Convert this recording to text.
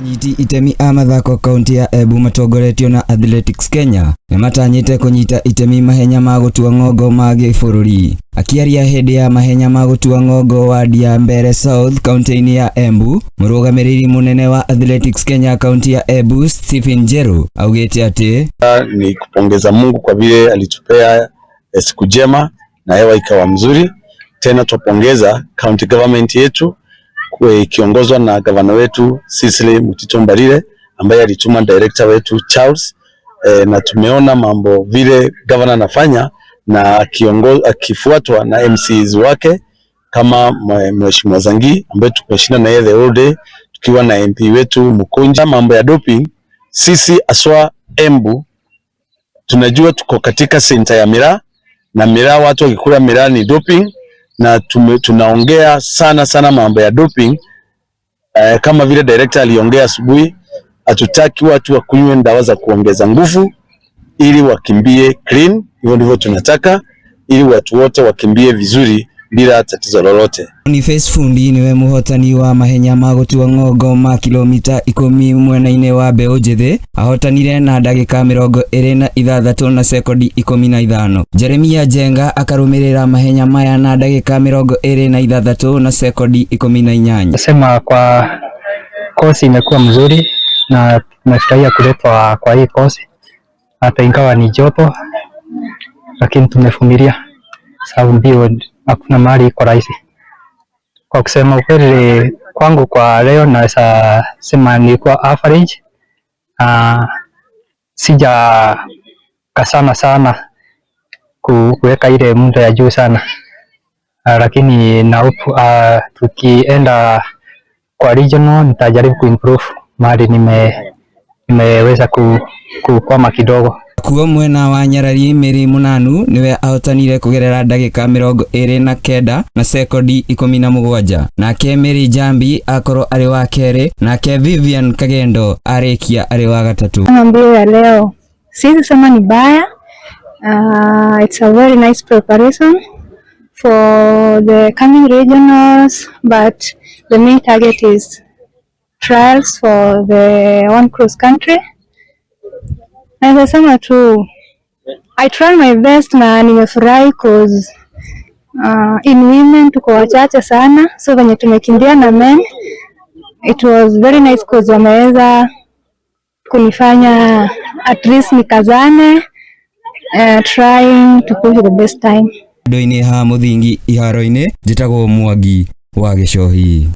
Anyiti itemi a mathako kaunti ya Embu matongoretio na Athletics Kenya nimatanyite kunyita itemi mahenya ma gutua ngongo ma gĩbũrũri. Akiaria hindi ya mahenya ma gutua ngongo wadi ya Mbere South kaunti-ini ya Embu, mũrũgamĩrĩri munene wa Athletics Kenya kaunti ya Embu Stephen Njeru augite ati ni kupongeza Mungu kwa vile alitupea siku njema na hewa ikawa mzuri. Tena tupongeza county government yetu ikiongozwa na gavana wetu Sisili Mutito Mbarire ambaye alituma director wetu Charles, na tumeona mambo vile gavana anafanya na akifuatwa na MCs wake kama Mheshimiwa Zangi ambaye tumeshinda na yeye the whole day, tukiwa na MP wetu Mukonja. Mambo ya doping, sisi aswa Embu tunajua tuko katika center ya miraa, na miraa watu wakikula miraa ni doping, na tunaongea sana mambo ya doping. Kama vile director aliongea asubuhi, hatutaki watu wakunywe dawa za kuongeza nguvu ili wakimbie clean. Hivyo ndivyo tunataka, ili watu wote wakimbie vizuri bila tatizo lolote. Boniface Fundi niwe muhotani wa mahenya ma gutua ngongo ma kilomita 10 mwena-ini wa Mbeu Njithi, ahotanire na Dakika Mirongo na Ithathatu na Secodi 15. Jeremia Jenga akarumirira mahenya maya na Dakika Mirongo na Ithathatu na Secodi 18. Nasema kwa kosi imekuwa mzuri na tumefurahia kuletwa kwa hii kosi, hata ingawa ni joto lakini tumevumilia sababu mbio hakuna mahali iko rahisi. Kwa kusema ukweli kwangu kwa leo naweza sema nilikuwa average, sija kasana sana kuweka ile muda ya juu sana, lakini na tukienda kwa regional nitajaribu kuimprove mahali nimeweza kukwama kidogo. Nakwo Mwena wa Nyarari Munanu niwe ahotanire Kugerera Dakika 29 na Secodi 17. Nake Mary Jambi akorwo ari wa keri, nake Vivian Kagendo arekia ari wa gatatu. Mbio ya leo sisi sema ni baya. It's a very nice preparation for the coming regionals, but the main target is trials for the one cross country. Naweza sema tu I try my best na nimefurahi cause in women tuko wachache sana, so venye tumekimbia na men it was very nice cause wameweza kunifanya at least nikazane, trying to push the best time. Doine ha muthingi iharo-ini njitagwo Mwangi wa Gichohi.